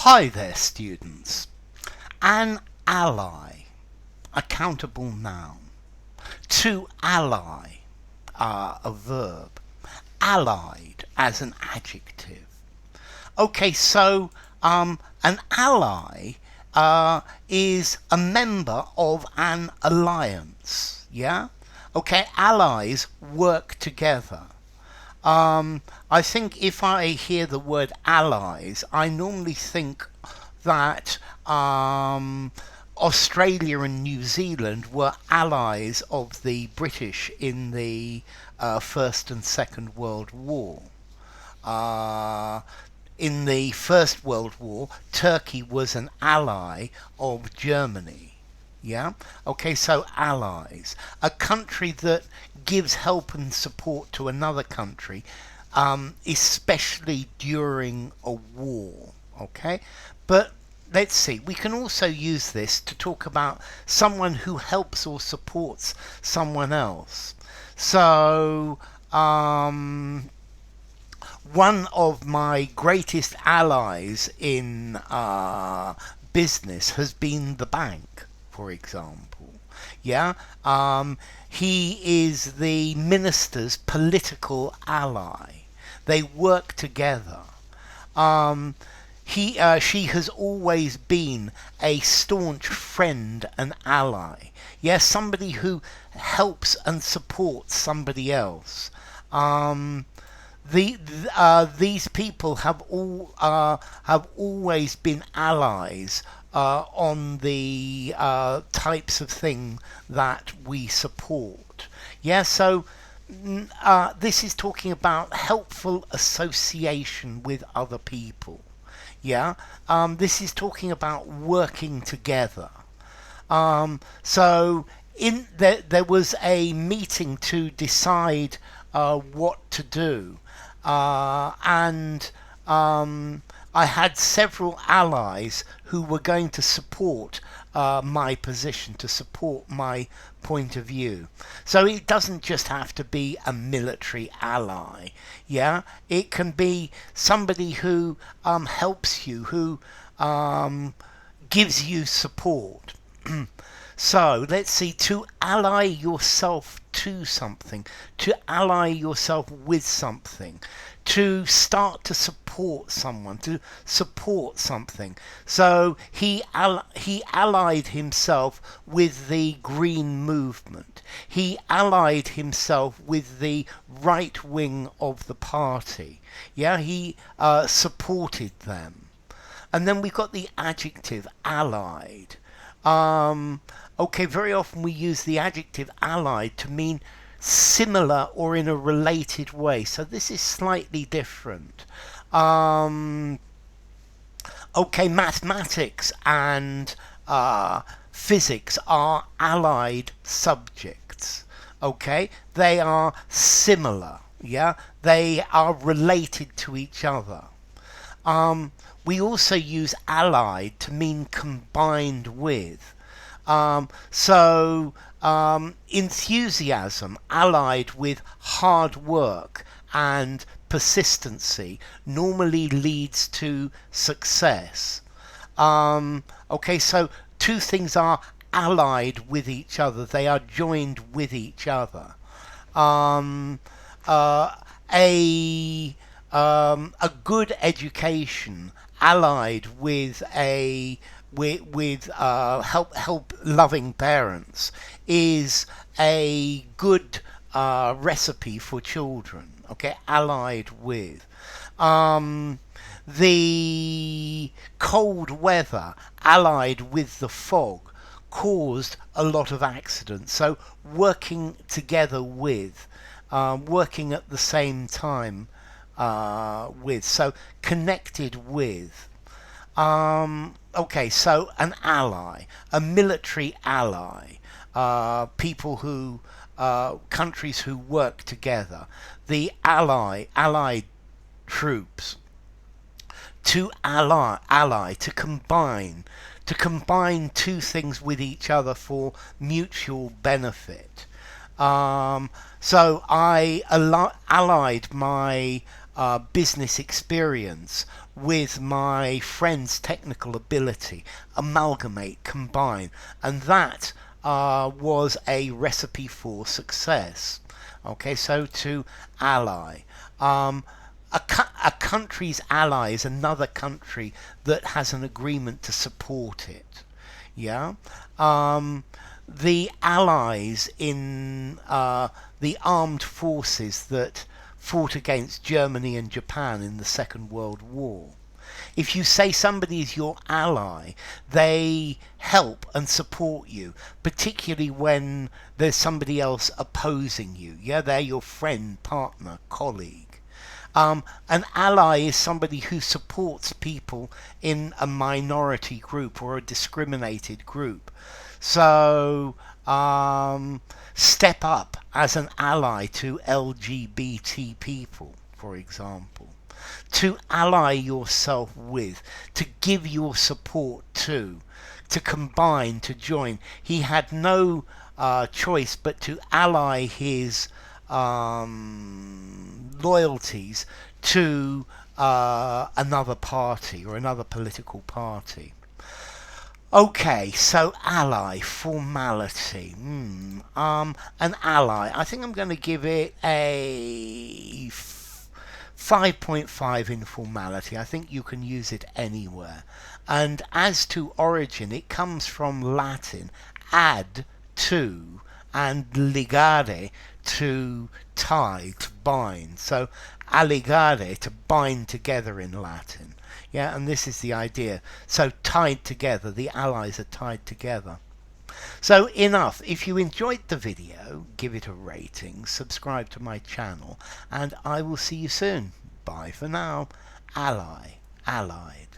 Hi there, students. An ally, a countable noun. To ally, a verb. Allied as an adjective. Okay, so an ally is a member of an alliance. Yeah? Okay, allies work together. I think if I hear the word allies, I normally think that Australia and New Zealand were allies of the British in the First and Second World War. In the First World War, Turkey was an ally of Germany. Yeah? Okay, so allies. A country that gives help and support to another country, especially during a war. Okay? But let's see, we can also use this to talk about someone who helps or supports someone else. So, one of my greatest allies in business has been the bank, for example. Yeah, he is the minister's political ally. They work together. She has always been a staunch friend and ally. Yes, somebody who helps and supports somebody else. These people have always been allies on the types of thing that we support. Yeah, so this is talking about helpful association with other people. Yeah, this is talking about working together. So there was a meeting to decide what to do, and I had several allies who were going to support my position, to support my point of view. So it doesn't just have to be a military ally. Yeah, it can be somebody who helps you, who gives you support. So let's see, to ally yourself to something, to ally yourself with something, to start to support someone, to support something. So he allied himself with the Green movement. He allied himself with the right wing of the party. Yeah, he supported them. And then we've got the adjective allied. Okay, very often we use the adjective allied to mean similar or in a related way. So this is slightly different. Okay, mathematics and physics are allied subjects. Okay, they are similar. Yeah, they are related to each other. We also use allied to mean combined with. Enthusiasm allied with hard work and persistency normally leads to success. Okay, so two things are allied with each other. They are joined with each other. A good education allied with help loving parents is a good recipe for children. Okay, allied with. The cold weather allied with the fog caused a lot of accidents. So working together with, working at the same time with, so connected with. Okay, so an ally, a military ally, people who, countries who work together, the allied troops. To ally, to combine two things with each other for mutual benefit. So I allied my business experience with my friend's technical ability, amalgamate, combine, and that was a recipe for success. Okay, so to ally. A country's ally is another country that has an agreement to support it. Yeah. The allies in the armed forces that fought against Germany and Japan in the Second World War. If you say somebody is your ally, they help and support you, particularly when there's somebody else opposing you. Yeah, they're your friend, partner, colleague. An ally is somebody who supports people in a minority group or a discriminated group. So, step up as an ally to LGBT people, for example. To ally yourself with, to give your support to combine, to join. He had no choice but to ally his loyalties to another party or another political party. Okay, so ally, formality. An ally, I think I'm going to give it a 5.5 in formality. I think you can use it anywhere. And as to origin, it comes from Latin, ad, to, and ligare, to tie, to bind. So alligare, to bind together in Latin. Yeah, and this is the idea. So tied together, the allies are tied together. So enough. If you enjoyed the video, give it a rating, subscribe to my channel, and I will see you soon. Bye for now. Ally, allied.